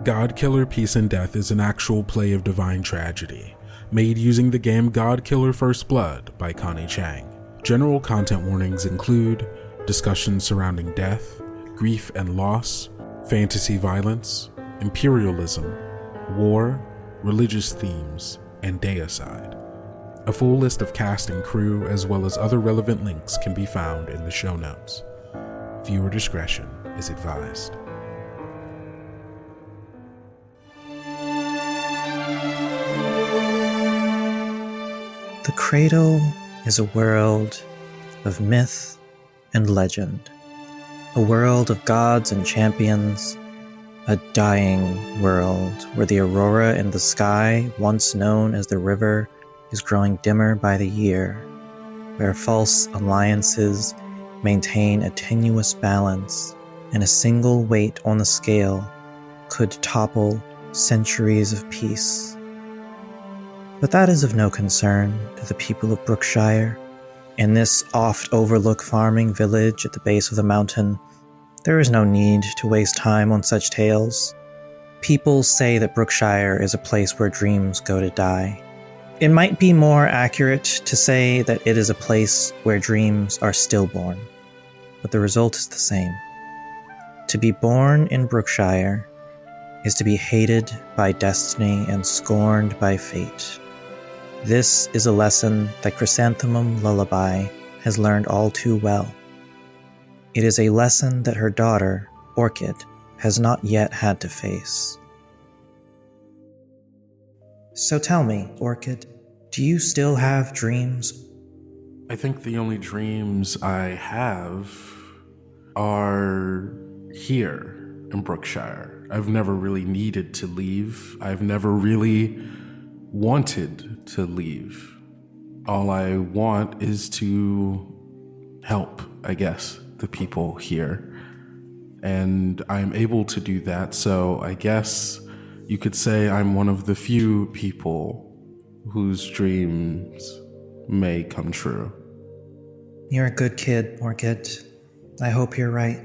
GODKILLER Peace and Death is an actual play of divine tragedy, made using the game GODKILLER First Blood by Connie Chang. General content warnings include discussions surrounding death, grief and loss, fantasy violence, imperialism, war, religious themes, and deicide. A full list of cast and crew, as well as other relevant links, can be found in the show notes. Viewer discretion is advised. The Cradle is a world of myth and legend, a world of gods and champions, a dying world where the aurora in the sky, once known as the river, is growing dimmer by the year, where false alliances maintain a tenuous balance, and a single weight on the scale could topple centuries of peace. But that is of no concern to the people of Brookshire. In this oft-overlooked farming village at the base of the mountain, there is no need to waste time on such tales. People say that Brookshire is a place where dreams go to die. It might be more accurate to say that it is a place where dreams are stillborn, but the result is the same. To be born in Brookshire is to be hated by destiny and scorned by fate. This is a lesson that Chrysanthemum Lullaby has learned all too well. It is a lesson that her daughter, Orchid, has not yet had to face. So tell me, Orchid, do you still have dreams? I think the only dreams I have are here in Brookshire. I've never really needed to leave. I've never really wanted to leave. All I want is to help, I guess, the people here. And I'm able to do that, so I guess you could say I'm one of the few people whose dreams may come true. You're a good kid, Orchid. I hope you're right.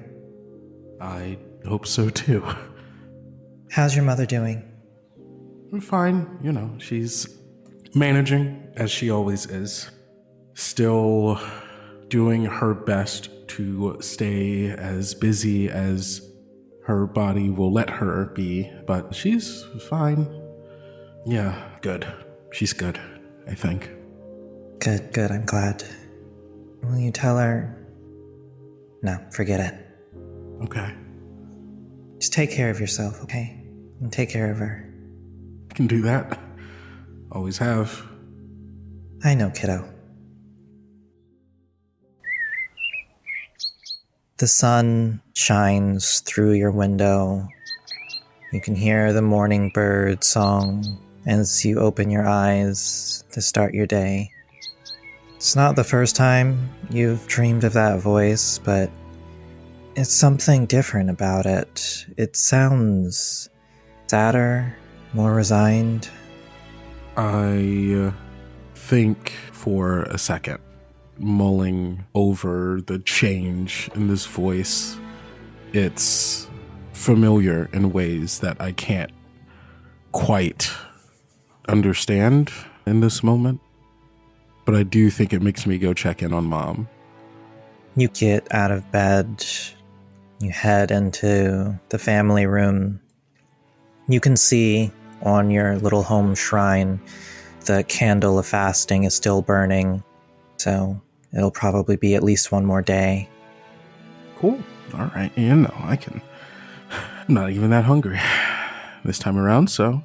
I hope so too. How's your mother doing? Fine, she's managing as she always is. Still doing her best to stay as busy as her body will let her be, but she's fine. Yeah, good. She's good, I think. Good, I'm glad. Will you tell her? No, forget it. Okay. Just take care of yourself, okay? And take care of her. I can do that. Always have. I know, kiddo. The sun shines through your window. You can hear the morning bird song as you open your eyes to start your day. It's not the first time you've dreamed of that voice, but it's something different about it. It sounds sadder, more resigned. I think for a second, mulling over the change in this voice. It's familiar in ways that I can't quite understand in this moment, but I do think it makes me go check in on Mom. You get out of bed. You head into the family room. You can see on your little home shrine the candle of fasting is still burning, so it'll probably be at least one more day. Cool. All right. I'm not even that hungry this time around, so,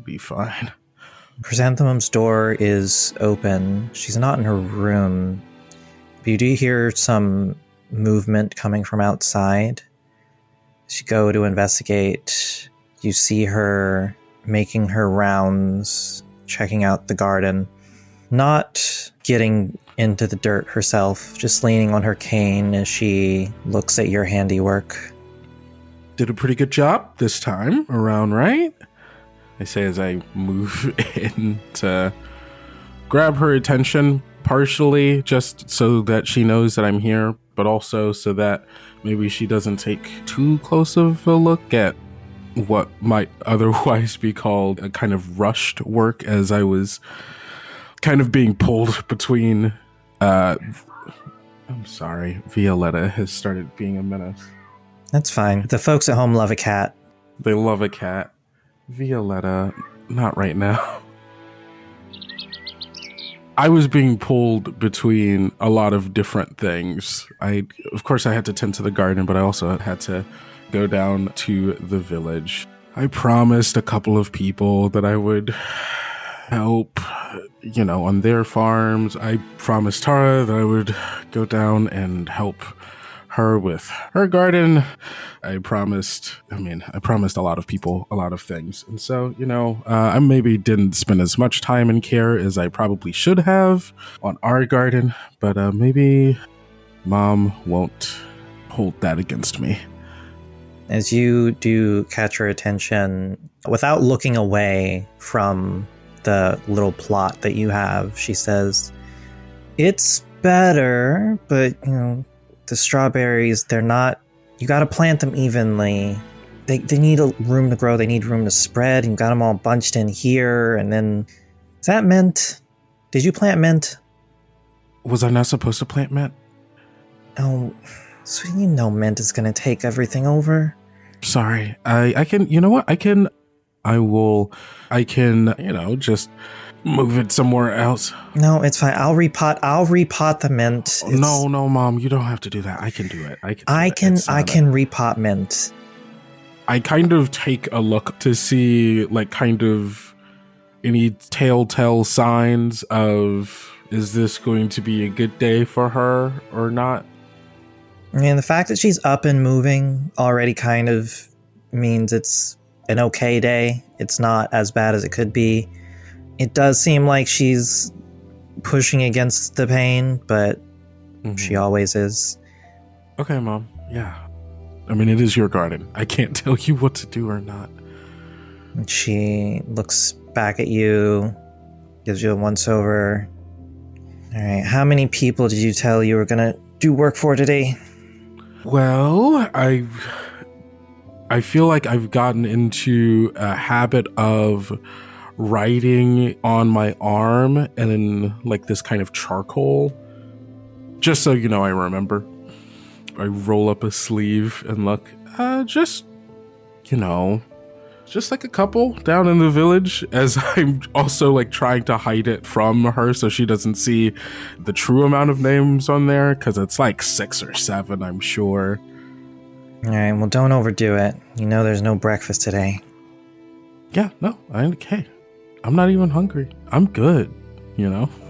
be fine. Chrysanthemum's door is open. She's not in her room, but you do hear some movement coming from outside. As you go to investigate, you see her making her rounds, checking out the garden, not getting into the dirt herself, just leaning on her cane as she looks at your handiwork. Did a pretty good job this time around, right? I say as I move in to grab her attention, partially just so that she knows that I'm here, but also so that maybe she doesn't take too close of a look at what might otherwise be called a kind of rushed work, as I was kind of being pulled between. I'm sorry, Violetta has started being a menace. That's fine. The folks at home love a cat. They love a cat. Violetta, not right now. I was being pulled between a lot of different things. Of course, I had to tend to the garden, but I also had to go down to the village. I promised a couple of people that I would help, on their farms. I promised Tara that I would go down and help her with her garden. I promised a lot of people a lot of things. And so, I maybe didn't spend as much time and care as I probably should have on our garden, but maybe Mom won't hold that against me. As you do catch her attention, without looking away from the little plot that you have, she says, "It's better, but, the strawberries, they're not, you got to plant them evenly. They need a room to grow. They need room to spread. And you got them all bunched in here. And then, is that mint? Did you plant mint?" Was I not supposed to plant mint? Oh, so mint is going to take everything over. Sorry. I can, just move it somewhere else. No, it's fine. I'll repot the mint. No, Mom, you don't have to do that. I can do it. I can repot mint. I kind of take a look to see, kind of any telltale signs of, is this going to be a good day for her or not? The fact that she's up and moving already kind of means it's an okay day. It's not as bad as it could be. It does seem like she's pushing against the pain, but she always is. Okay, Mom. Yeah. It is your garden. I can't tell you what to do or not. And she looks back at you, gives you a once-over. All right, how many people did you tell you were going to do work for today? Well, I feel like I've gotten into a habit of writing on my arm and in this kind of charcoal. Just so I remember. I roll up a sleeve and look, just like a couple down in the village, as I'm also trying to hide it from her so she doesn't see the true amount of names on there, because it's 6 or 7, I'm sure. All right, well, don't overdo it. There's no breakfast today. Yeah, no, okay. I'm not even hungry. I'm good,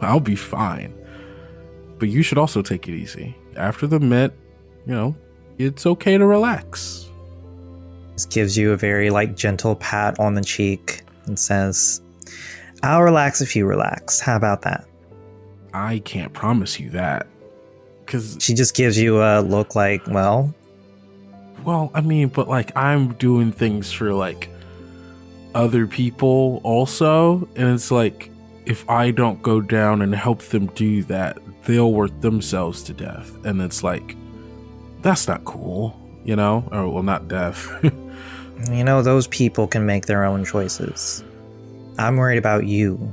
I'll be fine. But you should also take it easy. After the mint, it's okay to relax. Just gives you a very gentle pat on the cheek and says, "I'll relax if you relax. How about that?" I can't promise you that. Because she just gives you a look well, but I'm doing things for other people also. And it's if I don't go down and help them do that, they'll work themselves to death. And it's that's not cool, or well, not death. Those people can make their own choices. I'm worried about you.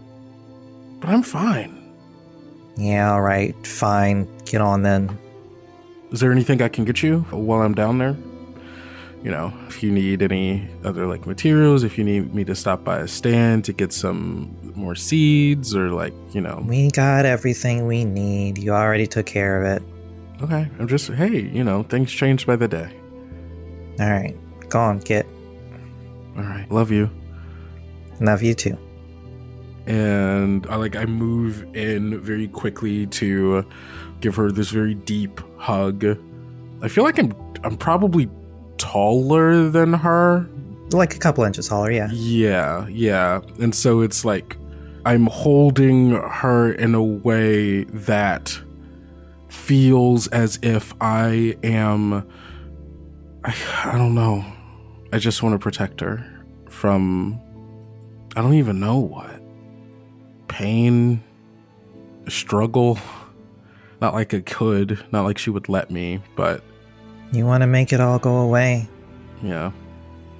But I'm fine. Yeah, all right, fine. Get on then. Is there anything I can get you while I'm down there? If you need any other materials, if you need me to stop by a stand to get some more seeds or We got everything we need. You already took care of it. Okay, I'm just, hey, things change by the day. All right, go on, get. All right, love you. Love you too. And I move in very quickly to give her this very deep hug. I feel like I'm probably taller than her. A couple inches taller, yeah. Yeah. And so it's I'm holding her in a way that feels as if I am, I don't know. I just want to protect her from, I don't even know what. Pain, struggle. Not like it could, not like she would let me, but... You want to make it all go away. Yeah.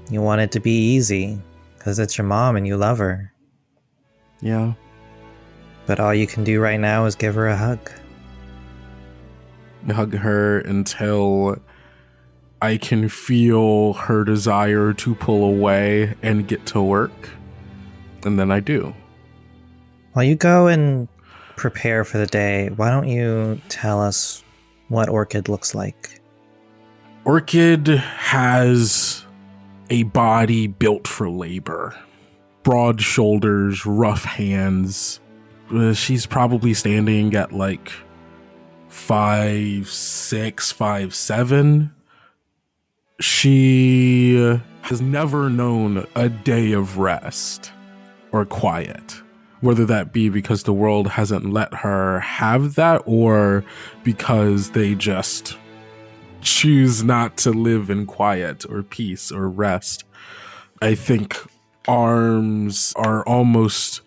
You want it to be easy, because it's your mom and you love her. Yeah. But all you can do right now is give her a hug. Hug her until I can feel her desire to pull away and get to work. And then I do. While you go and prepare for the day, why don't you tell us what Orchid looks like? Orchid has a body built for labor. Broad shoulders, rough hands. She's probably standing at like 5'6", 5'7". She has never known a day of rest or quiet, whether that be because the world hasn't let her have that or because they just choose not to live in quiet or peace or rest. I think arms are almost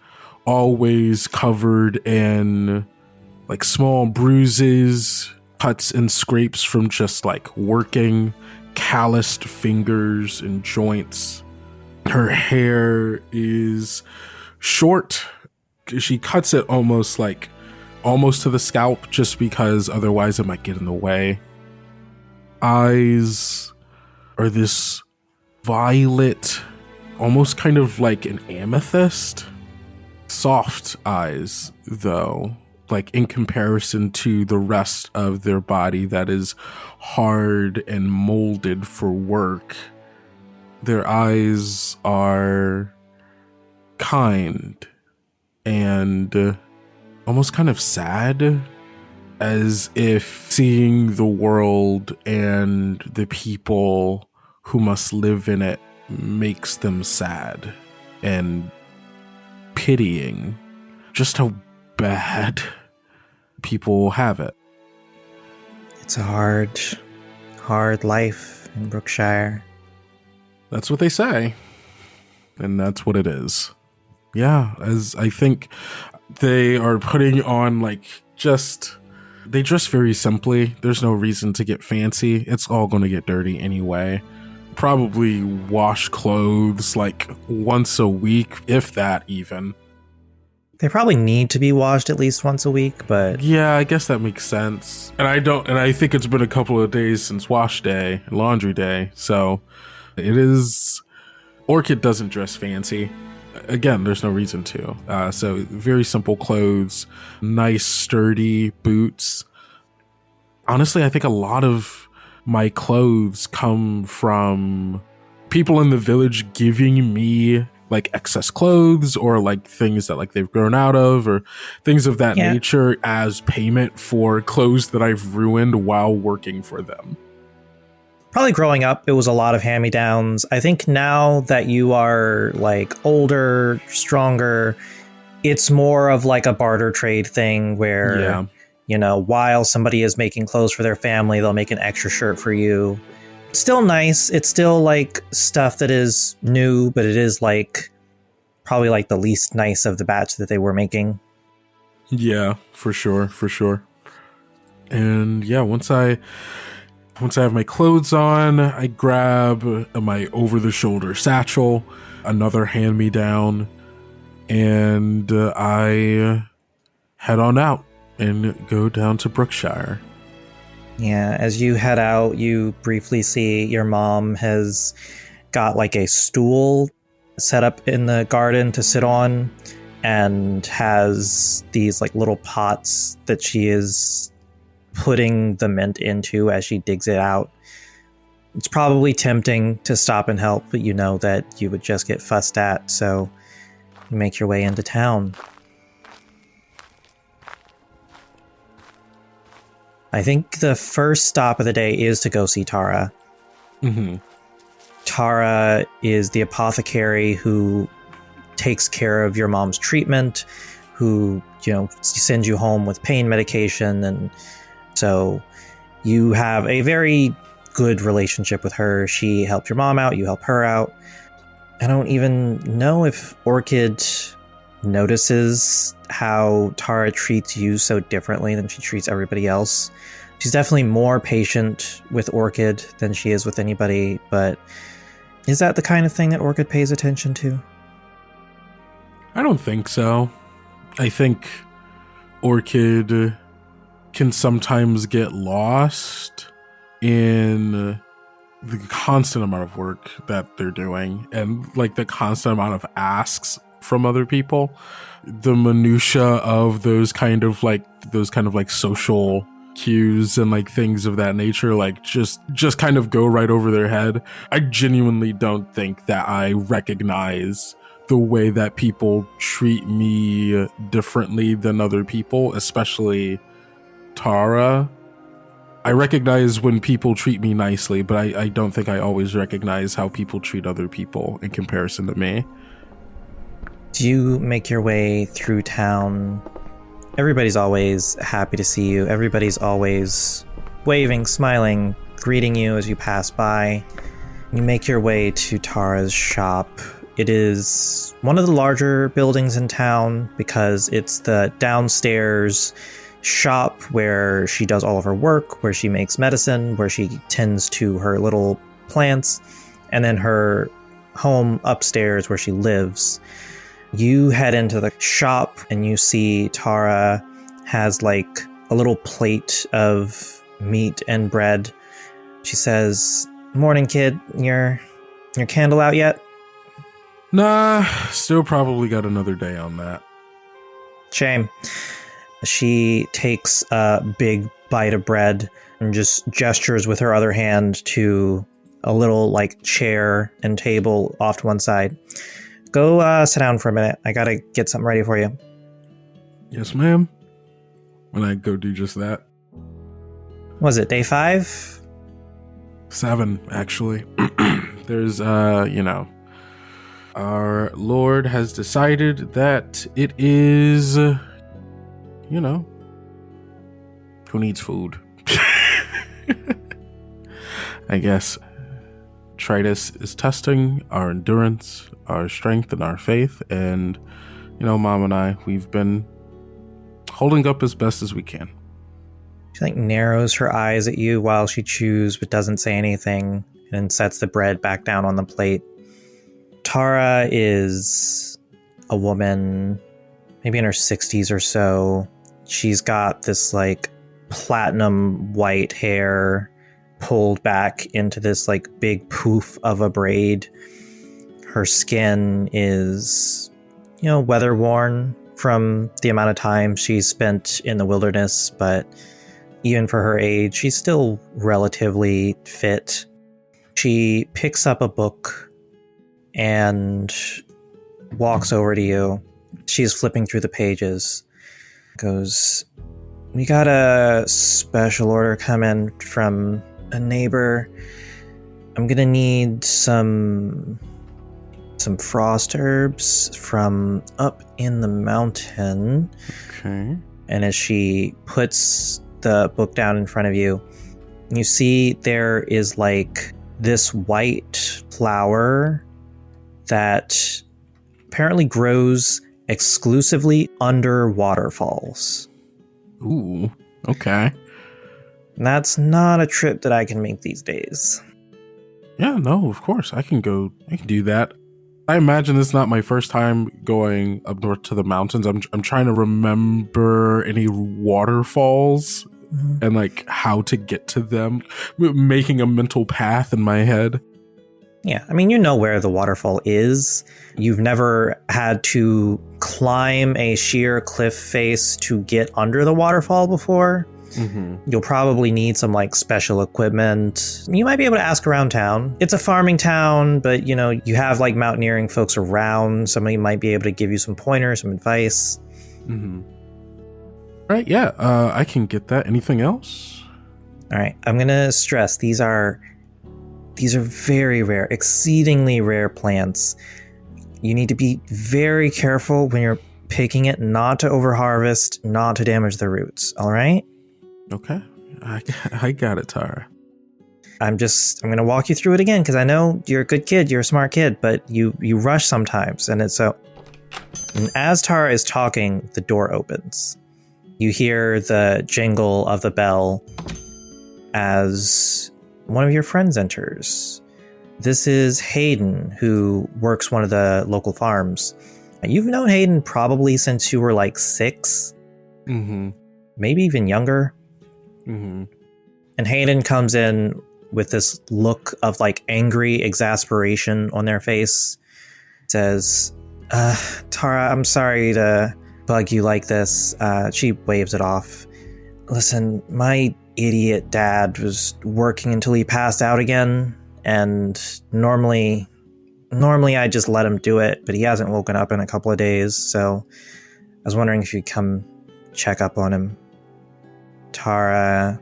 always covered in like small bruises, cuts and scrapes from just like working, calloused fingers and joints. Her hair is short. She cuts it almost to the scalp just because otherwise it might get in the way. Eyes are this violet, almost kind of like an amethyst. Soft eyes, though, like in comparison to the rest of their body that is hard and molded for work. Their eyes are kind and almost kind of sad, as if seeing the world and the people who must live in it makes them sad and pitying just how bad people have it. It's a hard life in Brookshire. That's what they say. And that's what it is. Yeah, as I think they are putting on they dress very simply. There's no reason to get fancy. It's all going to get dirty anyway. Probably wash clothes like once a week, if that even. They probably need to be washed at least once a week, but yeah, I guess that makes sense. And I think it's been a couple of days since wash day and laundry day. So it is. Orchid doesn't dress fancy. Again, there's no reason to. So very simple clothes, nice sturdy boots. Honestly, I think a lot of my clothes come from people in the village giving me like excess clothes or like things that like they've grown out of or things of that nature as payment for clothes that I've ruined while working for them. Probably growing up, it was a lot of hand-me-downs. I think now that you are like older, stronger, it's more of like a barter trade thing where, you know, while somebody is making clothes for their family, they'll make an extra shirt for you. It's still nice. It's still like stuff that is new, but it is like probably like the least nice of the batch that they were making. Yeah, for sure. And yeah, once I have my clothes on, I grab my over-the-shoulder satchel, another hand-me-down, and I head on out and go down to Brookshire. Yeah, as you head out, you briefly see your mom has got like a stool set up in the garden to sit on and has these like little pots that she is putting the mint into as she digs it out. It's probably tempting to stop and help, but you know that you would just get fussed at, so you make your way into town. I think the first stop of the day is to go see Tara. Mm-hmm. Tara is the apothecary who takes care of your mom's treatment, who, you know, sends you home with pain medication, and so you have a very good relationship with her. She helps your mom out, you help her out. I don't even know if Orchid notices how Tara treats you so differently than she treats everybody else. She's definitely more patient with Orchid than she is with anybody, but Is that the kind of thing that Orchid pays attention to? I don't think so. I think Orchid can sometimes get lost in the constant amount of work that they're doing and like the constant amount of asks from other people. The minutia of those kind of like social cues and like things of that nature, like just kind of go right over their head. I genuinely don't think that I recognize the way that people treat me differently than other people, especially Tara. I recognize when people treat me nicely, but I don't think I always recognize how people treat other people in comparison to me. Do you make your way through town? Everybody's always happy to see you. Everybody's always waving, smiling, greeting you as you pass by. You make your way to Tara's shop. It is one of the larger buildings in town because it's the downstairs shop where she does all of her work, where she makes medicine, where she tends to her little plants, and then her home upstairs where she lives. You head into the shop and you see Tara has like a little plate of meat and bread. She says, "Morning, kid. Your candle out yet?" Nah, still probably got another day on that. Shame. She takes a big bite of bread and just gestures with her other hand to a little like chair and table off to one side. Go sit down for a minute. I gotta get something ready for you. Yes, ma'am. When I go do just that. Was it day 5? 7, actually. There's, our Lord has decided that it is, who needs food? I guess Trytis is testing our endurance, our strength, and our faith. And, Mom and I, we've been holding up as best as we can. She narrows her eyes at you while she chews but doesn't say anything and sets the bread back down on the plate. Tara is a woman, maybe in her 60s or so. She's got this platinum white hair pulled back into this big poof of a braid. Her skin is, weather worn from the amount of time she's spent in the wilderness, but even for her age, she's still relatively fit. She picks up a book and walks over to you. She's flipping through the pages. Goes, "We got a special order coming from a neighbor. I'm gonna need some frost herbs from up in the mountain." Okay. And as she puts the book down in front of you, you see there is this white flower that apparently grows exclusively under waterfalls. Ooh, okay. And that's not a trip that I can make these days. Yeah, no, of course. I can do that. I imagine this is not my first time going up north to the mountains. I'm trying to remember any waterfalls and how to get to them, making a mental path in my head. Yeah, I mean, you know where the waterfall is. You've never had to climb a sheer cliff face to get under the waterfall before. Mm-hmm. You'll probably need some special equipment. You might be able to ask around town. It's a farming town, but you have mountaineering folks around. Somebody might be able to give you some pointers, some advice. Mm-hmm. All right, yeah, I can get that. Anything else? All right, I'm gonna stress these are very rare, exceedingly rare plants. You need to be very careful when you're picking it, not to overharvest, not to damage the roots. All right? Okay, I got it, Tara. I'm going to walk you through it again because I know you're a good kid, you're a smart kid, but you rush sometimes. And as Tara is talking, the door opens. You hear the jingle of the bell as one of your friends enters. This is Hayden, who works one of the local farms. You've known Hayden probably since you were like 6. Mm-hmm. Maybe even younger. Mm-hmm. And Hayden comes in with this look of like angry exasperation on their face. Says, Tara, I'm sorry to bug you like this. She waves it off. Listen, my idiot dad was working until he passed out again. And normally I just let him do it, but he hasn't woken up in a couple of days, so I was wondering if you'd come check up on him. Tara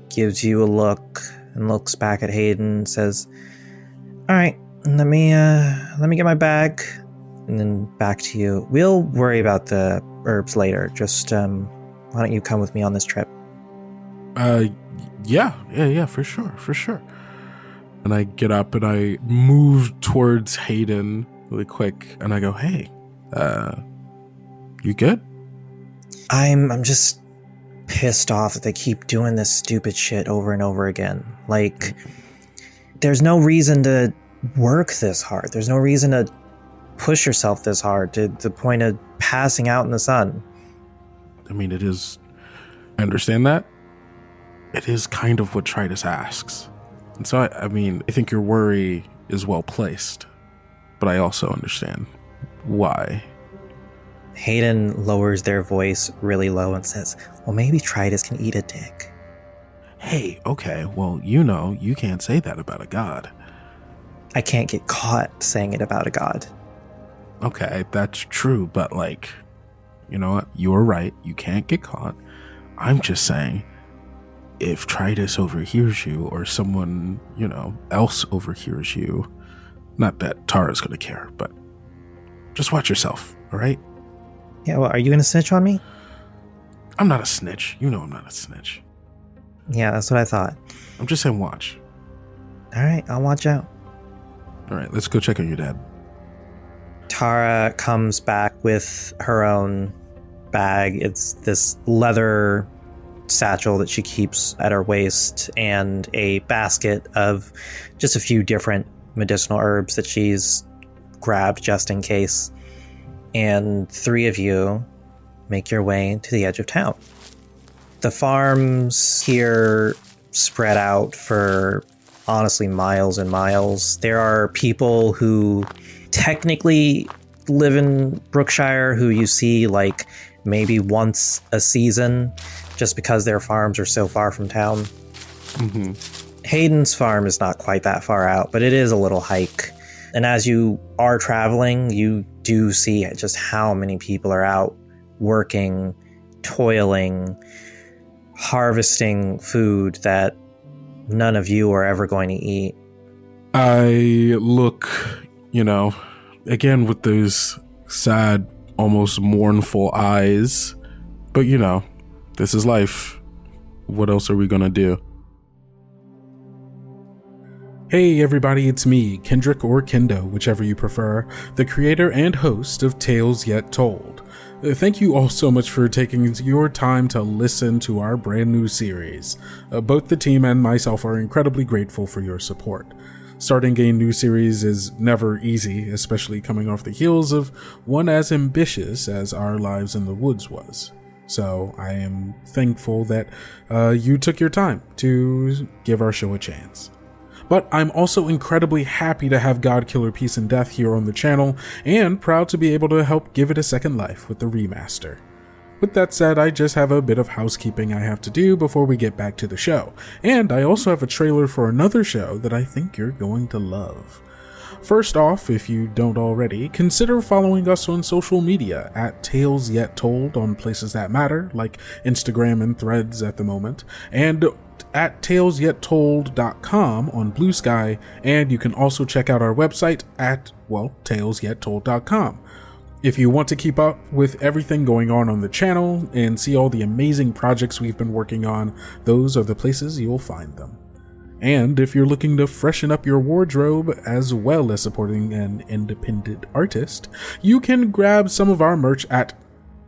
gives you a look and looks back at Hayden and says, all right, let me get my bag and then back to you. We'll worry about the herbs later. Just why don't you come with me on this trip? Yeah, for sure. And I get up and I move towards Hayden really quick and I go, hey, you good? I'm just pissed off that they keep doing this stupid shit over and over again. Like, there's no reason to work this hard. There's no reason to push yourself this hard to the point of passing out in the sun. I mean, I understand that. It is kind of what Trytis asks. And so, I think your worry is well placed, but I also understand why. Hayden lowers their voice really low and says, well, maybe Trytis can eat a dick. Hey, okay, well, you can't say that about a god. I can't get caught saying it about a god. Okay, that's true, but you know what? You're right, you can't get caught. I'm just saying, if Trytis overhears you or someone, else overhears you, not that Tara's gonna care, but just watch yourself, all right? Yeah, well, are you gonna snitch on me? I'm not a snitch. I'm not a snitch. Yeah, that's what I thought. I'm just saying watch. All right, I'll watch out. All right, let's go check on your dad. Tara comes back with her own bag. It's this leather satchel that she keeps at her waist and a basket of just a few different medicinal herbs that she's grabbed just in case. And 3 of you make your way to the edge of town. The farms here spread out for honestly miles and miles. There are people who technically live in Brookshire who you see like maybe once a season just because their farms are so far from town. Mm-hmm. Hayden's farm is not quite that far out, but it is a little hike. And as you are traveling, you do see just how many people are out working, toiling, harvesting food that none of you are ever going to eat. I look, again with those sad, almost mournful eyes. But, this is life. What else are we going to do? Hey everybody, it's me, Kendrick or Kendo, whichever you prefer, the creator and host of Tales Yet Told. Thank you all so much for taking your time to listen to our brand new series. Both the team and myself are incredibly grateful for your support. Starting a new series is never easy, especially coming off the heels of one as ambitious as Our Lives in the Woods was. So I am thankful that you took your time to give our show a chance. But I'm also incredibly happy to have GODKILLER Peace and Death here on the channel, and proud to be able to help give it a second life with the remaster. With that said, I just have a bit of housekeeping I have to do before we get back to the show, and I also have a trailer for another show that I think you're going to love. First off, if you don't already, consider following us on social media at Tales Yet Told on places that matter, like Instagram and Threads at the moment, and at talesyettold.com on Blue Sky, and you can also check out our website at, talesyettold.com. If you want to keep up with everything going on the channel and see all the amazing projects we've been working on, those are the places you'll find them. And if you're looking to freshen up your wardrobe as well as supporting an independent artist, you can grab some of our merch at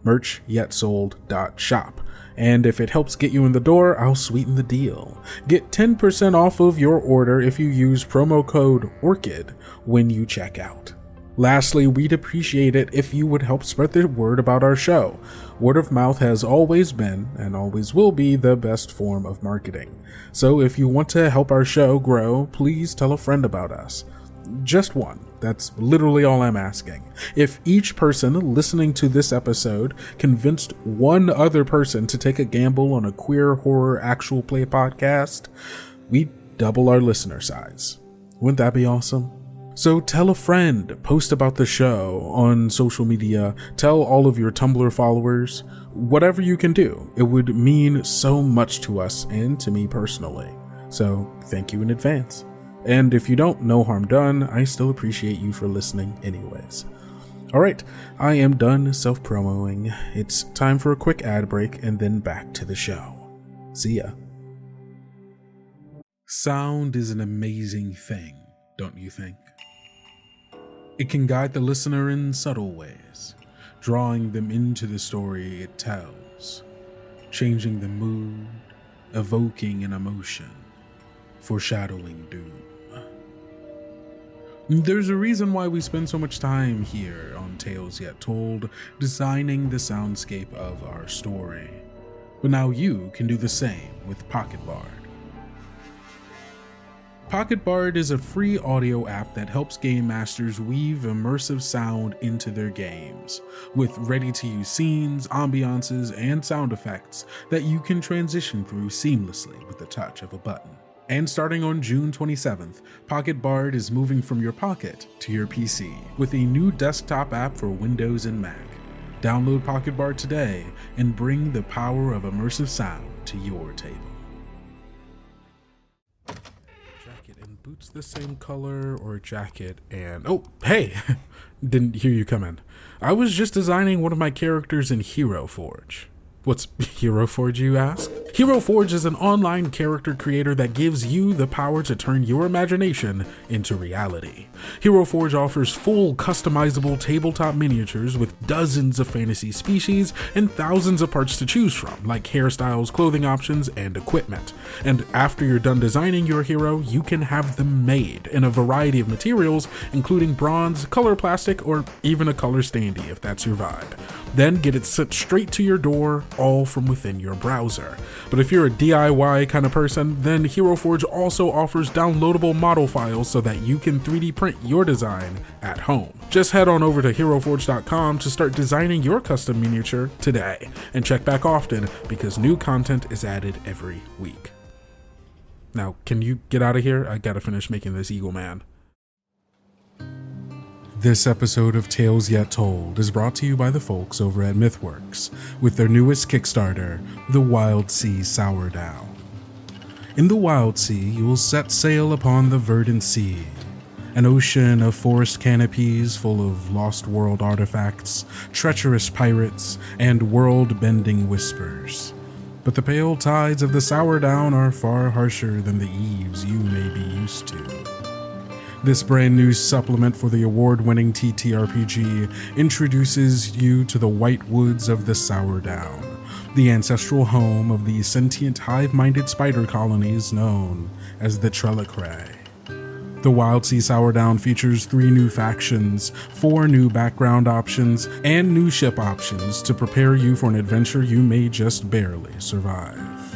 merchyetsold.shop. And if it helps get you in the door, I'll sweeten the deal. Get 10% off of your order if you use promo code ORCHID when you check out. Lastly, we'd appreciate it if you would help spread the word about our show. Word of mouth has always been, and always will be, the best form of marketing. So if you want to help our show grow, please tell a friend about us. Just one. That's literally all I'm asking. If each person listening to this episode convinced one other person to take a gamble on a queer horror actual play podcast, we'd double our listener size. Wouldn't that be awesome? So tell a friend, post about the show on social media, tell all of your Tumblr followers, whatever you can do. It would mean so much to us and to me personally. So thank you in advance. And if you don't, no harm done, I still appreciate you for listening anyways. Alright, I am done self-promoing. It's time for a quick ad break and then back to the show. See ya. Sound is an amazing thing, don't you think? It can guide the listener in subtle ways, drawing them into the story it tells, changing the mood, evoking an emotion, foreshadowing doom. There's a reason why we spend so much time here on Tales Yet Told, designing the soundscape of our story. But now you can do the same with Pocket Bard. Pocket Bard is a free audio app that helps game masters weave immersive sound into their games, with ready-to-use scenes, ambiances, and sound effects that you can transition through seamlessly with the touch of a button. And starting on June 27th, Pocket Bard is moving from your pocket to your PC with a new desktop app for Windows and Mac. Download Pocket Bard today and bring the power of immersive sound to your table. Boots the same color or jacket and oh hey didn't hear you come in. I was just designing one of my characters in Hero Forge. What's Hero Forge, you ask? Hero Forge is an online character creator that gives you the power to turn your imagination into reality. Hero Forge offers full customizable tabletop miniatures with dozens of fantasy species and thousands of parts to choose from, like hairstyles, clothing options, and equipment. And after you're done designing your hero, you can have them made in a variety of materials, including bronze, color plastic, or even a color standee if that's your vibe. Then get it sent straight to your door, all from within your browser. But if you're a DIY kind of person, then Hero Forge also offers downloadable model files so that you can 3D print your design at home. Just head on over to heroforge.com to start designing your custom miniature today, and check back often because new content is added every week. Now, can you get out of here? I gotta finish making this Eagle Man. This episode of Tales Yet Told is brought to you by the folks over at MythWorks with their newest Kickstarter, The Wild Sea Sourdown. In the Wild Sea, you will set sail upon the verdant sea, an ocean of forest canopies full of lost world artifacts, treacherous pirates, and world-bending whispers. But the pale tides of the Sourdown are far harsher than the eves you may be used to. This brand new supplement for the award-winning TTRPG introduces you to the white woods of the Sourdown, the ancestral home of the sentient hive-minded spider colonies known as the Trellicrae. The Wild Sea Sourdown features 3 new factions, 4 new background options, and new ship options to prepare you for an adventure you may just barely survive.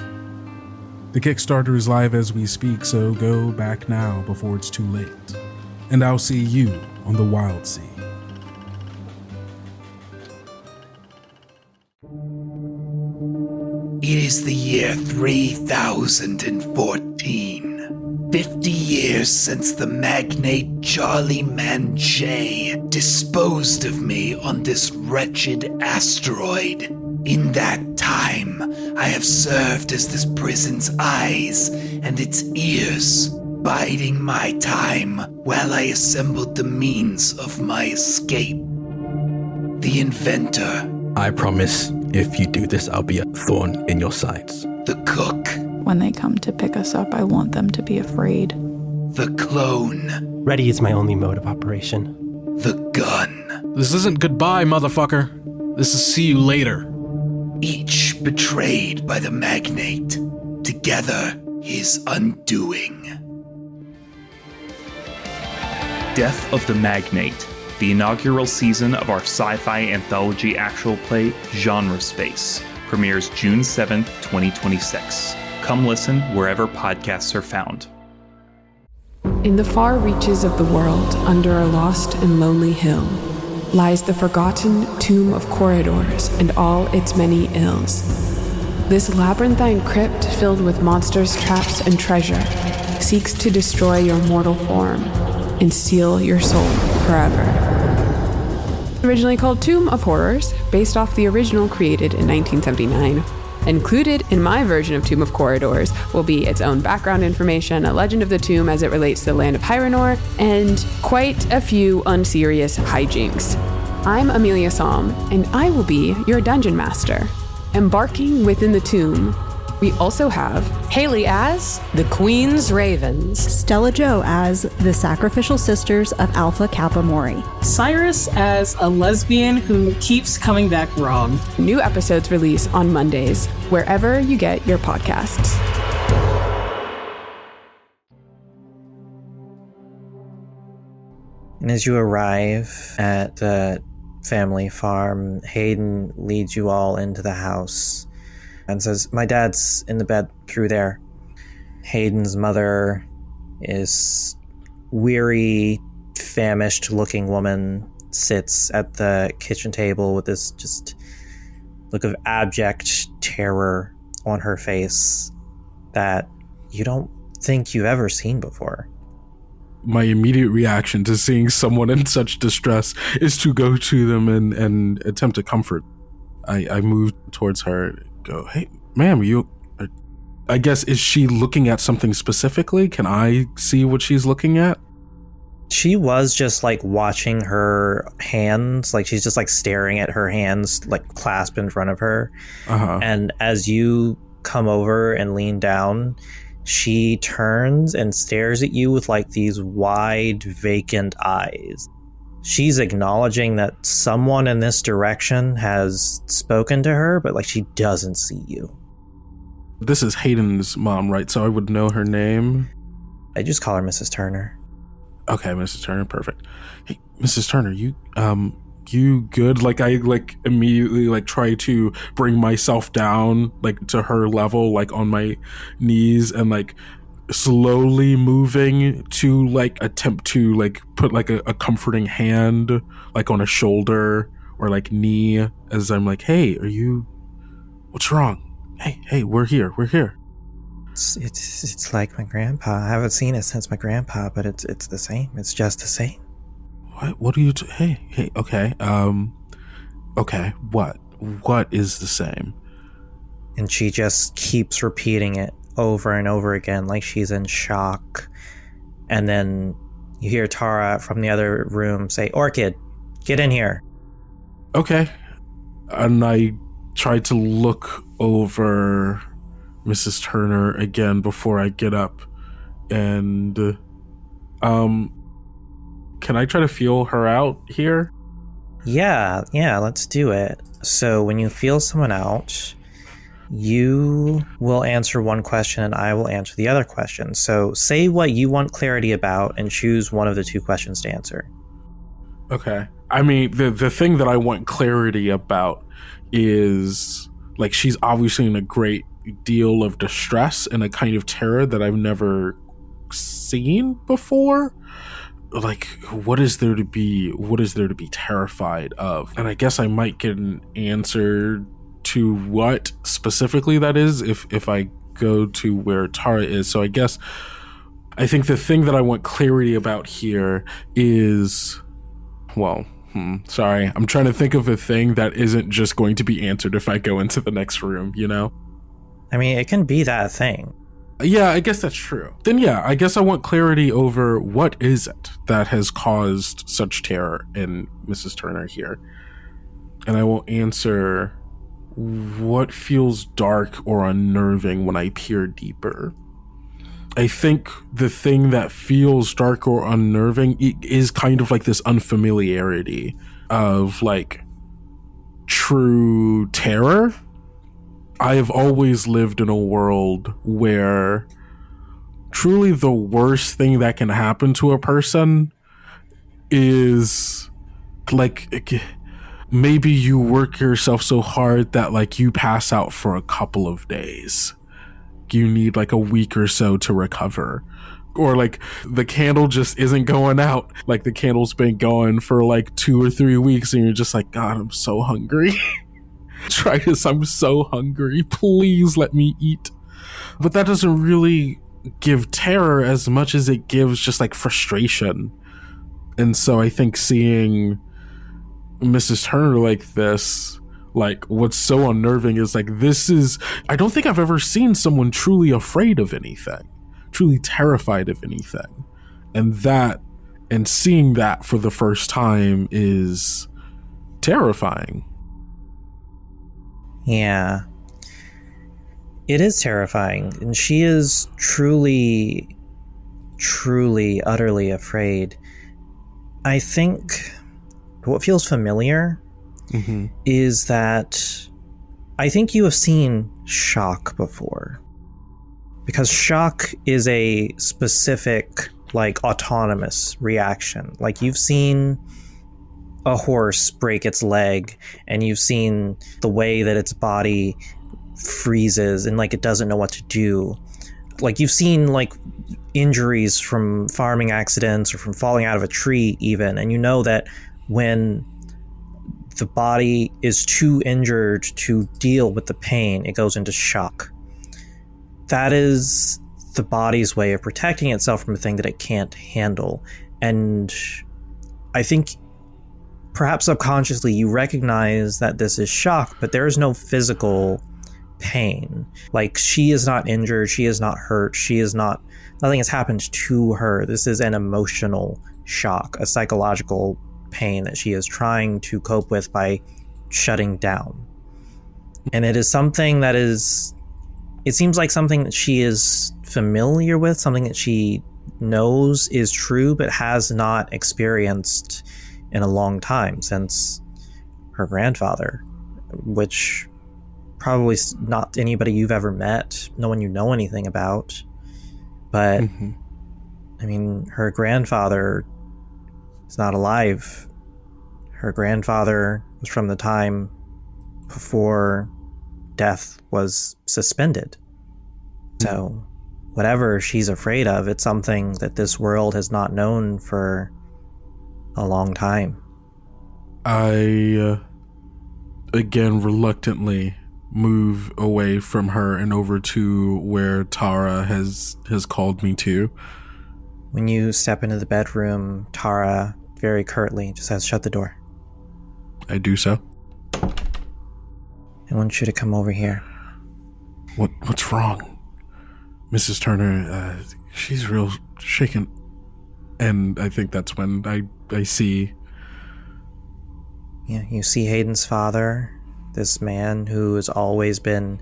The Kickstarter is live as we speak, so go back now before it's too late. And I'll see you on the Wild Sea. It is the year 3014. 50 years since the magnate Charlie Manchet disposed of me on this wretched asteroid. In that time, I have served as this prison's eyes and its ears, biding my time while I assembled the means of my escape. The inventor. I promise, if you do this, I'll be a thorn in your sides. The cook. When they come to pick us up, I want them to be afraid. The clone. Ready is my only mode of operation. The gun. This isn't goodbye, motherfucker. This is see you later. Each betrayed by the magnate. Together, his undoing. Death of the Magnate, the inaugural season of our sci-fi anthology actual play Genre Space, premieres June 7th, 2026. Come listen wherever podcasts are found. In the far reaches of the world, under a lost and lonely hill, lies the forgotten tomb of corridors and all its many ills. This labyrinthine crypt filled with monsters, traps, and treasure seeks to destroy your mortal form and seal your soul forever. Originally called Tomb of Horrors, based off the original created in 1979. Included in my version of Tomb of Corridors will be its own background information, a legend of the tomb as it relates to the land of Hyranor, and quite a few unserious hijinks. I'm Amelia Psalm, and I will be your dungeon master. Embarking within the tomb, we also have Haley as the Queen's Ravens, Stella Jo as the Sacrificial Sisters of Alpha Kappa Mori, Cyrus as a lesbian who keeps coming back wrong. New episodes release on Mondays, wherever you get your podcasts. And as you arrive at the family farm, Hayden leads you all into the house and says, "My dad's in the bed through there." Hayden's mother is weary, famished looking woman, sits at the kitchen table with this just look of abject terror on her face that you don't think you've ever seen before. My immediate reaction to seeing someone in such distress is to go to them and attempt to comfort. I move towards her, go, "Hey, ma'am, I guess, is she looking at something specifically? Can I see what she's looking at?" She was just like watching her hands, like she's just like staring at her hands, like clasped in front of her. And as you come over and lean down, she turns and stares at you with like these wide, vacant eyes. She's acknowledging that someone in this direction has spoken to her, but like she doesn't see you. This is Hayden's mom, right? So I would know her name. I just call her Mrs. Turner. Okay, Mrs. Turner, perfect. Hey, Mrs. Turner, you good? Like I like immediately like try to bring myself down like to her level, like on my knees, and like slowly moving to like attempt to like put like a comforting hand like on a shoulder or like knee as I'm like, "Hey, what's wrong? Hey, we're here. It's like my grandpa. I haven't seen it since my grandpa, but it's the same. It's just the same." What are you hey, okay. Okay, what is the same? And she just keeps repeating it over and over again like she's in shock. And then you hear Tara from the other room say, "Orchid, get in here." Okay. And I try to look over Mrs. Turner again before I get up. And can I try to feel her out here? Yeah, let's do it. So when you feel someone out, you will answer one question and I will answer the other question. So say what you want clarity about and choose one of the two questions to answer. Okay. I mean, the thing that I want clarity about is, like, she's obviously in a great deal of distress and a kind of terror that I've never seen before. Like, what is there to be terrified of? And I guess I might get an answer to what specifically that is if I go to where Tara is. So I think the thing that I want clarity about here is, well, sorry, I'm trying to think of a thing that isn't just going to be answered if I go into the next room, you know? I mean, it can be that thing. Yeah, I guess that's true. Then yeah, I guess I want clarity over what is it that has caused such terror in Mrs. Turner here. And I will answer, what feels dark or unnerving when I peer deeper? I think the thing that feels dark or unnerving is kind of like this unfamiliarity of like true terror. I have always lived in a world where truly the worst thing that can happen to a person is like maybe you work yourself so hard that like you pass out for a couple of days. You need like a week or so to recover. Or like the candle just isn't going out. Like the candle's been going for like 2 or 3 weeks and you're just like, God, I'm so hungry. Trytis, I'm so hungry. Please let me eat. But that doesn't really give terror as much as it gives just like frustration. And so I think seeing Mrs. Turner like this, like what's so unnerving is like I don't think I've ever seen someone truly afraid of anything, truly terrified of anything. And seeing that for the first time is terrifying. Yeah. It is terrifying. And she is truly, utterly afraid. I think what feels familiar is that I think you have seen shock before. Because shock is a specific, like, autonomous reaction. Like, you've seen a horse break its leg, and you've seen the way that its body freezes and, like, it doesn't know what to do. Like, you've seen, like, injuries from farming accidents or from falling out of a tree even, and you know that when the body is too injured to deal with the pain, it goes into shock. That is the body's way of protecting itself from a thing that it can't handle. And I think perhaps subconsciously you recognize that this is shock, but there is no physical pain. Like, she is not injured, she is not hurt, nothing has happened to her. This is an emotional shock, a psychological pain that she is trying to cope with by shutting down. And it is something that it seems like something that she is familiar with, something that she knows is true, but has not experienced in a long time, since her grandfather, which probably not anybody you've ever met, no one you know anything about. But, I mean, her grandfather is not alive. Her grandfather was from the time before death was suspended. So whatever she's afraid of, it's something that this world has not known for a long time. I again reluctantly move away from her and over to where Tara has called me to. When you step into the bedroom, Tara very curtly just says, "Shut the door." I do so. I want you to come over here. What's wrong? Mrs. Turner, she's real shaken. And I think that's when I see... Yeah, you see Hayden's father, this man who has always been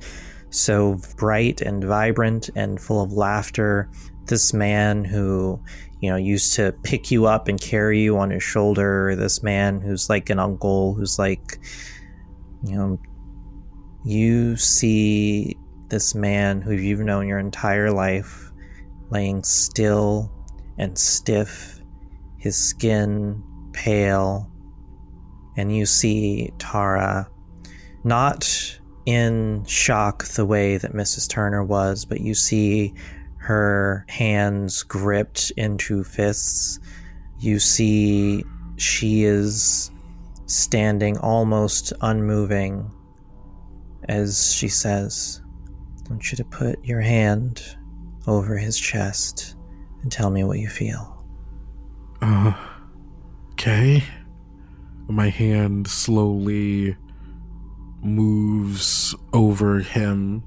so bright and vibrant and full of laughter. This man who, used to pick you up and carry you on his shoulder. This man who's like an uncle, who's like, you see this man who you've known your entire life laying still and stiff, his skin pale, and you see Tara not in shock the way that Mrs. Turner was, but you see her hands gripped into fists. You see she is standing almost unmoving as she says, "I want you to put your hand over his chest and tell me what you feel." Okay. My hand slowly moves over him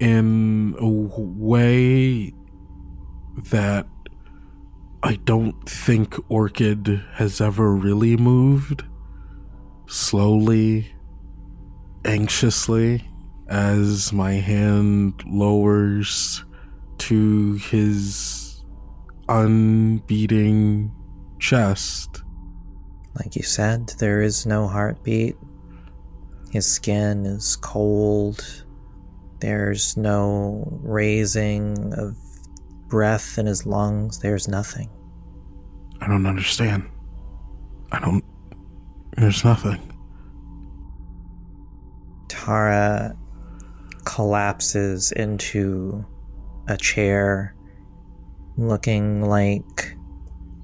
in a way that I don't think Orchid has ever really moved. Slowly, anxiously, as my hand lowers to his unbeating chest. Like you said, there is no heartbeat. His skin is cold. There's no raising of breath in his lungs. There's nothing. I don't understand. There's nothing. Tara collapses into a chair, looking like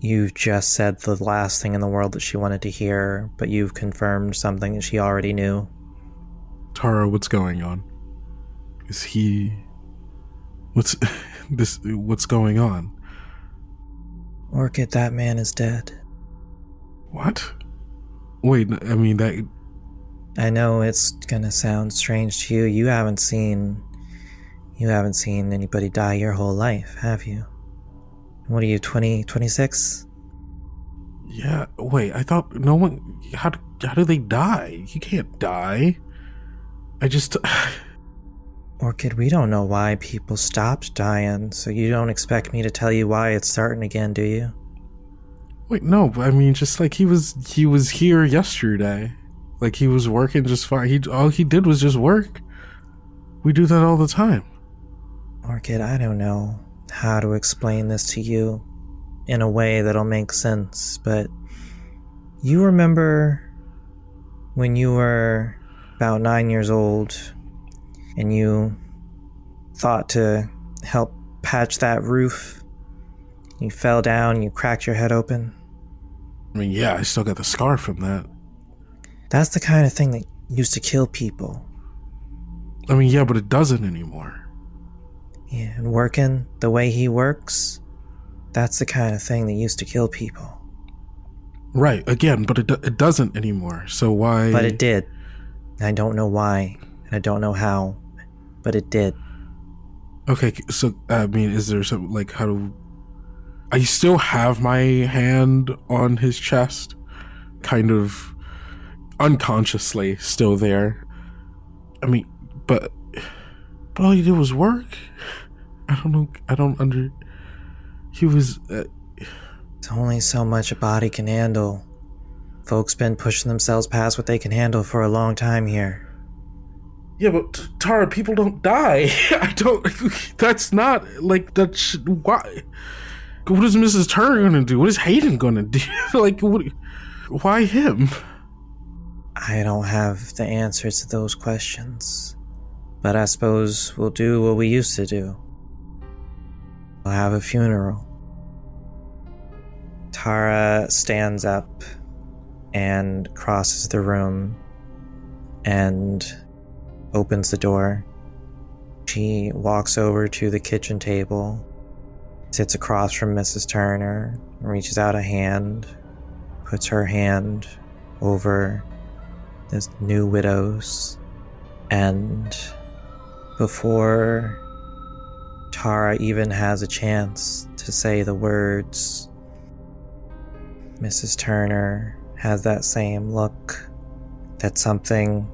you've just said the last thing in the world that she wanted to hear, but you've confirmed something that she already knew. Tara, what's going on? What's going on? Orchid, that man is dead. What? Wait, I mean, that... I know it's gonna sound strange to you. You haven't seen anybody die your whole life, have you? What are you, 26? Yeah, wait, I thought no one... How do they die? You can't die. I just... Orchid, we don't know why people stopped dying, so you don't expect me to tell you why it's starting again, do you? Wait, no, I mean, just like he was here yesterday. Like, he was working just fine. All he did was just work. We do that all the time. Orchid, I don't know how to explain this to you in a way that'll make sense, but you remember when you were about 9 years old and you thought to help patch that roof? You fell down, you cracked your head open. I mean, yeah, I still got the scar from that. That's the kind of thing that used to kill people. I mean, yeah, but it doesn't anymore. Yeah, and working the way he works, that's the kind of thing that used to kill people. Right, again, but it doesn't anymore, so why... But it did. I don't know why, and I don't know how, but it did. Okay, so, I mean, is there something, like, how do... I still have my hand on his chest, kind of unconsciously still there. I mean, but all he did was work. He was... It's only so much a body can handle. Folks been pushing themselves past what they can handle for a long time here. Yeah, but Tara, people don't die. That's not, like, why? What is Mrs. Turner gonna do? What is Hayden gonna do? Like, why him? I don't have the answers to those questions. But I suppose we'll do what we used to do. We'll have a funeral. Tara stands up and crosses the room and opens the door. She walks over to the kitchen table, sits across from Mrs. Turner, reaches out a hand, puts her hand over this new widow's, and before Tara even has a chance to say the words, Mrs. Turner has that same look, that something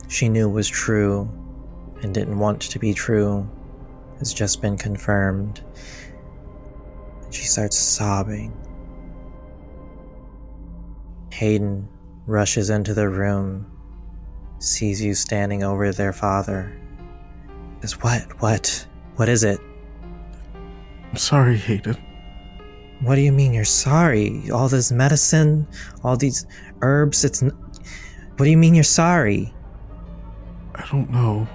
she knew was true and didn't want to be true has just been confirmed. And she starts sobbing. Hayden rushes into the room, sees you standing over their father. Says, What is it? I'm sorry, Hayden. What do you mean you're sorry? All this medicine, all these herbs, what do you mean you're sorry? I don't know.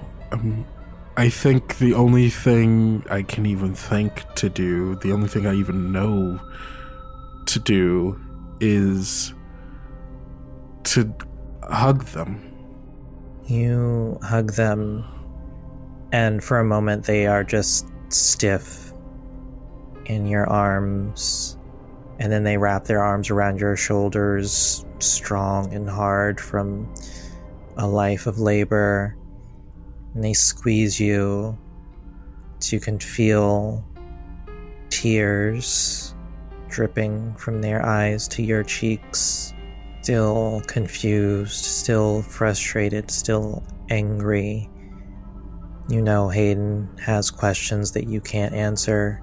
I think the only thing I can even think to do, the only thing I even know to do is to hug them. You hug them, and for a moment they are just stiff in your arms, and then they wrap their arms around your shoulders, strong and hard from a life of labor, and they squeeze you so you can feel tears dripping from their eyes to your cheeks. Still confused, still frustrated, still angry. You know Hayden has questions that you can't answer,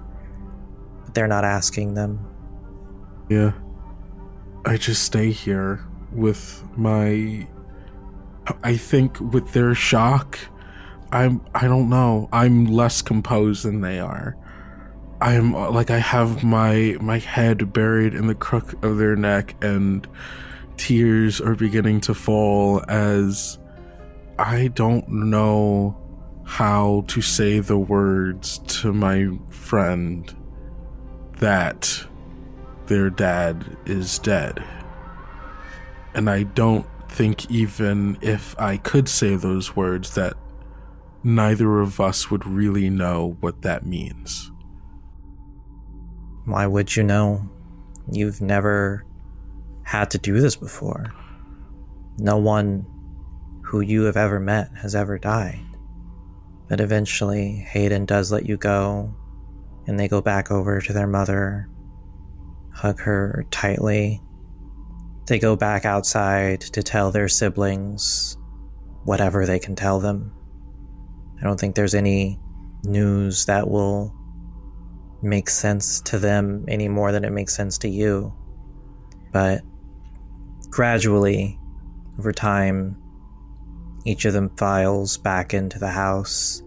but they're not asking them. Yeah. I just stay here with my I think with their shock, I don't know, I'm less composed than they are. I'm like, I have my head buried in the crook of their neck, and tears are beginning to fall as I don't know how to say the words to my friend that their dad is dead. And I don't think even if I could say those words that neither of us would really know what that means. Why would you know? You've never had to do this before. No one who you have ever met has ever died. But eventually, Hayden does let you go, and they go back over to their mother, hug her tightly. They go back outside to tell their siblings whatever they can tell them. I don't think there's any news that will make sense to them any more than it makes sense to you. But gradually, over time, each of them files back into the house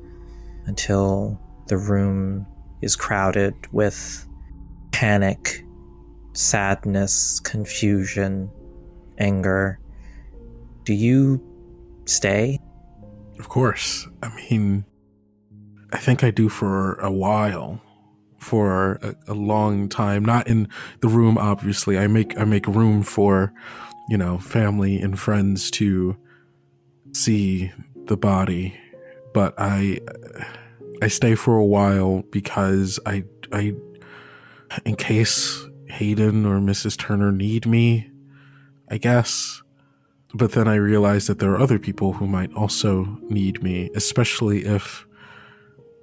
until the room is crowded with panic, sadness, confusion, anger. Do you stay? Of course. I mean, I think I do for a while, for a long time. Not in the room, obviously. I make room for, family and friends to see the body, but I stay for a while because I in case Hayden or Mrs. Turner need me, I guess. But then I realize that there are other people who might also need me, especially if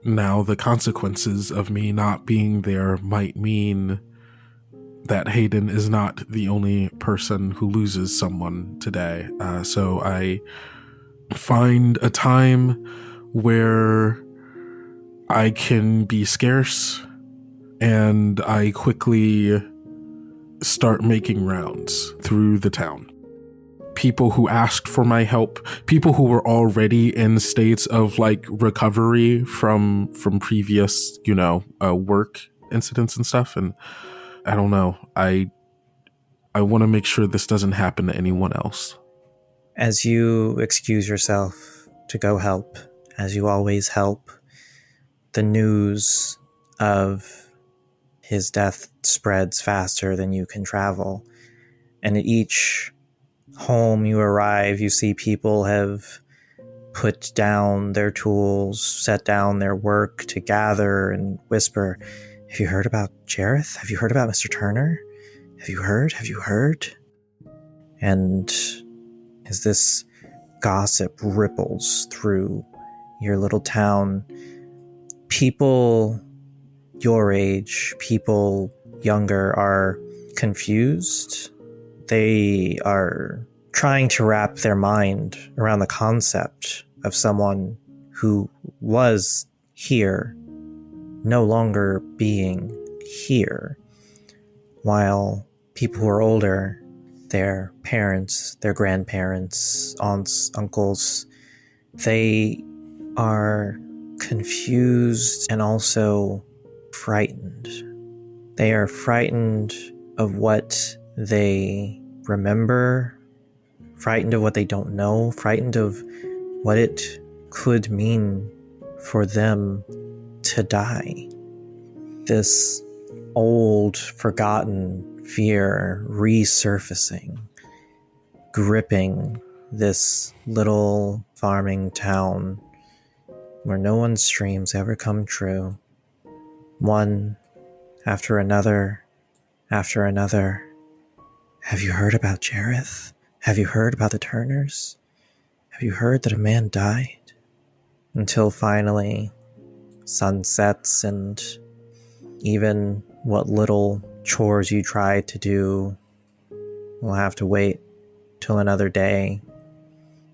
now the consequences of me not being there might mean that Hayden is not the only person who loses someone today. So I find a time where I can be scarce, and I quickly start making rounds through the town. People who asked for my help, people who were already in states of like recovery from previous, work incidents and stuff. And I don't know, I want to make sure this doesn't happen to anyone else. As you excuse yourself to go help, as you always help, the news of his death spreads faster than you can travel. And at each home you arrive, you see people have put down their tools, set down their work to gather and whisper, "Have you heard about Jareth? Have you heard about Mr. Turner? Have you heard? Have you heard?" And as this gossip ripples through your little town, people your age, people younger, are confused. They are trying to wrap their mind around the concept of someone who was here, no longer being here, while people who are older, their parents, their grandparents, aunts, uncles, they are confused and also frightened. They are frightened of what they remember, frightened of what they don't know, frightened of what it could mean for them to die. This old, forgotten fear resurfacing, gripping this little farming town where no one's dreams ever come true. One after another, after another. Have you heard about Jareth? Have you heard about the Turners? Have you heard that a man died? Until finally, sun sets, and even what little chores you tried to do will have to wait till another day,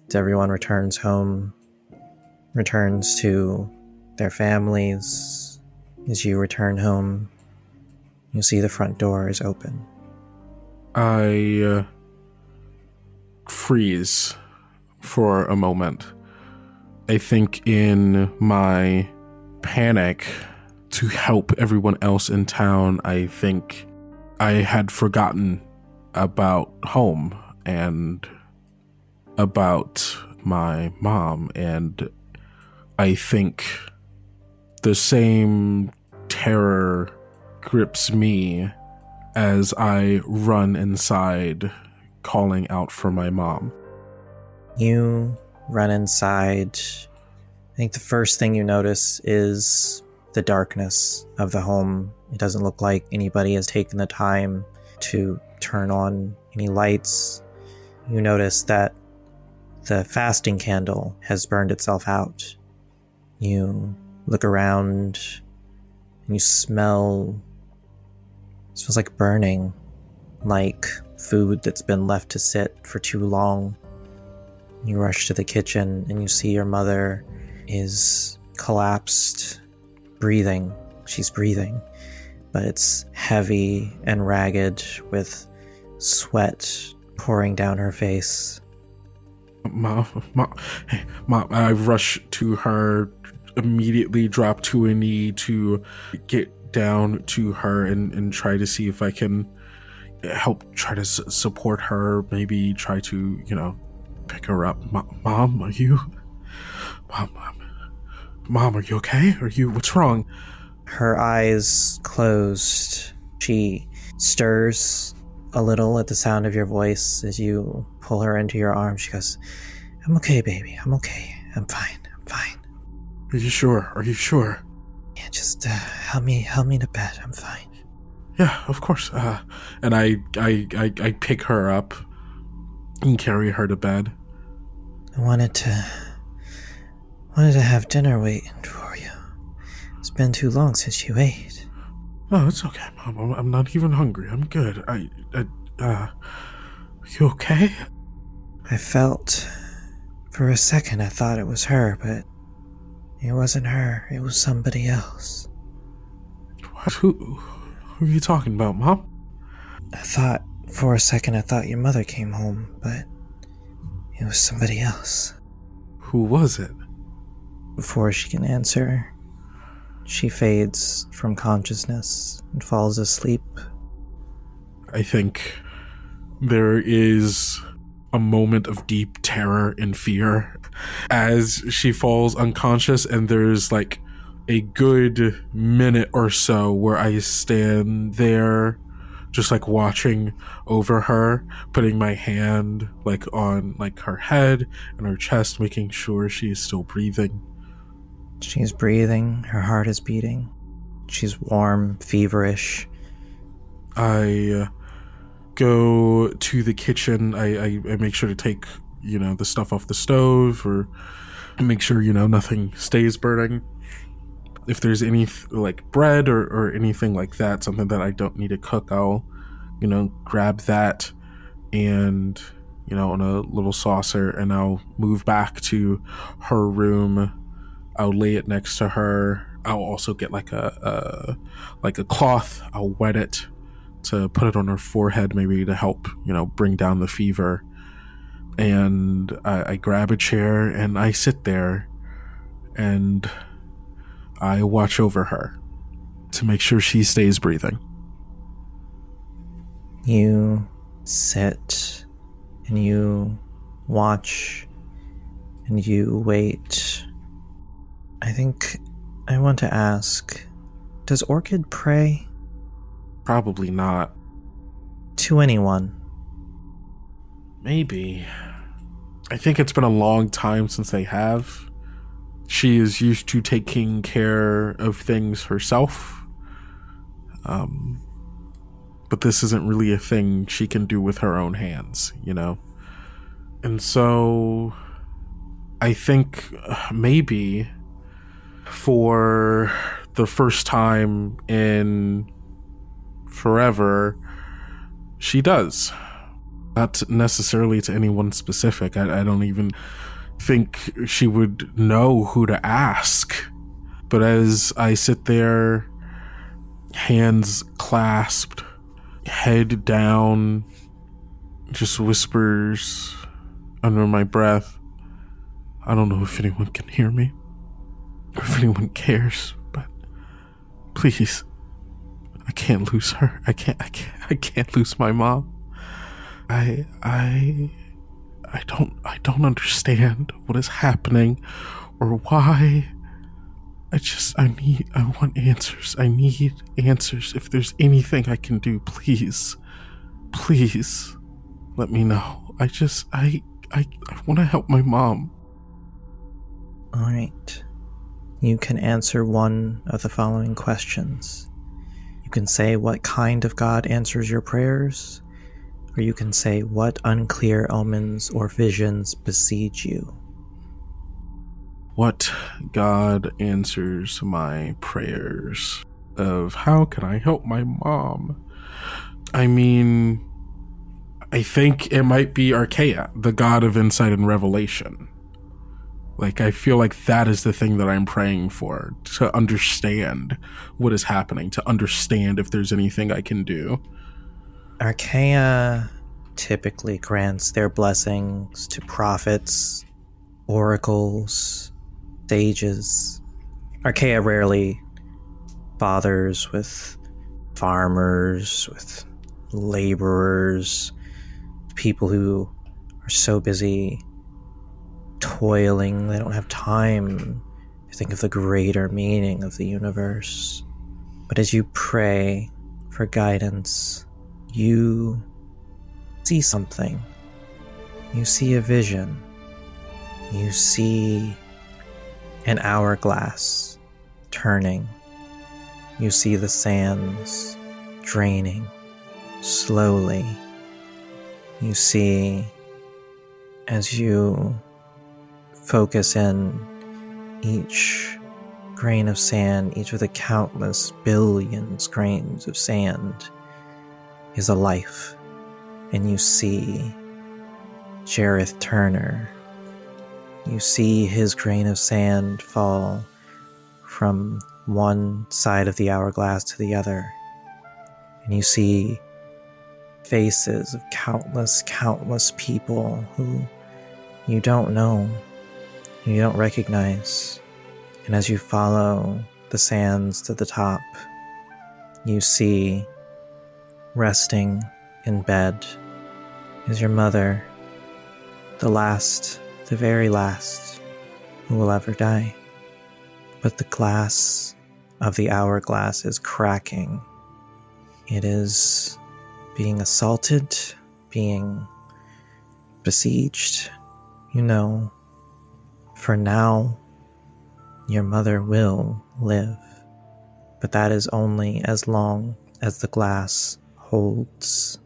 as everyone returns home, returns to their families. As you return home, you see the front door is open. I freeze for a moment. I think in my panic to help everyone else in town, I think I had forgotten about home and about my mom, and I think the same terror grips me as I run inside, calling out for my mom. You run inside. I think the first thing you notice is the darkness of the home. It doesn't look like anybody has taken the time to turn on any lights. You notice that the fasting candle has burned itself out. You look around and you smell, it smells like burning, like food that's been left to sit for too long. You rush to the kitchen and you see your mother is collapsed, breathing. She's breathing, but it's heavy and ragged with sweat pouring down her face. Mom, I rush to her, immediately drop to a knee to get down to her and try to see if I can help try to support her, maybe try to, pick her up. Mom, are you... Mom, are you okay? What's wrong? Her eyes closed. She stirs a little at the sound of your voice as you pull her into your arms. She goes, "I'm okay, baby. I'm okay. I'm fine. Are you sure? Yeah, just help me to bed. I'm fine." Yeah, of course. And I pick her up and carry her to bed. I wanted to have dinner waiting for you. It's been too long since you ate. Oh, it's okay, Mom. I'm not even hungry. I'm good. You okay? I felt, for a second, I thought it was her, but it wasn't her. It was somebody else. What? Who are you talking about, Mom? For a second, I thought your mother came home, but it was somebody else. Who was it? Before she can answer, she fades from consciousness and falls asleep. I think there is a moment of deep terror and fear as she falls unconscious, and there's like a good minute or so where I stand there just like watching over her, putting my hand like on like her head and her chest, making sure she is still breathing. She's breathing, her heart is beating. She's warm, feverish. I go to the kitchen. I make sure to take, the stuff off the stove, or make sure, nothing stays burning. If there's any like bread or anything like that, something that I don't need to cook, I'll, grab that and, on a little saucer, and I'll move back to her room. I'll lay it next to her. I'll also get like a cloth. I'll wet it to put it on her forehead, maybe to help, bring down the fever. And I grab a chair and I sit there and I watch over her to make sure she stays breathing. You sit and you watch and you wait. I think I want to ask, does Orchid pray? Probably not. To anyone? Maybe. I think it's been a long time since they have. She is used to taking care of things herself. But this isn't really a thing she can do with her own hands, And so I think maybe for the first time in forever, she does. Not necessarily to anyone specific. I don't even think she would know who to ask. But as I sit there, hands clasped, head down, just whispers under my breath, I don't know if anyone can hear me or if anyone cares, but please, I can't lose her. I can't lose my mom. I don't understand what is happening or why. I want answers. I need answers. If there's anything I can do, please let me know. I want to help my mom. Alright. You can answer one of the following questions. You can say what kind of God answers your prayers, or you can say what unclear omens or visions besiege you. What God answers my prayers of how can I help my mom? I mean, I think it might be Archaea, the god of insight and revelation. Like, I feel like that is the thing that I'm praying for, to understand what is happening, to understand if there's anything I can do. Archaea typically grants their blessings to prophets, oracles, sages. Archaea rarely bothers with farmers, with laborers, people who are so busy toiling they don't have time to think of the greater meaning of the universe. But as you pray for guidance, you see something. You see a vision. You see an hourglass turning. You see the sands draining slowly. You see, as you focus in, each grain of sand, each of the countless billions grains of sand is a life. And you see Jareth Turner. You see his grain of sand fall from one side of the hourglass to the other. And you see faces of countless people who you don't know, who you don't recognize. And as you follow the sands to the top, you see, resting in bed, is your mother, the very last who will ever die. But the glass of the hourglass is cracking. It is being assaulted, being besieged. You know, for now, your mother will live, but that is only as long as the glass holds.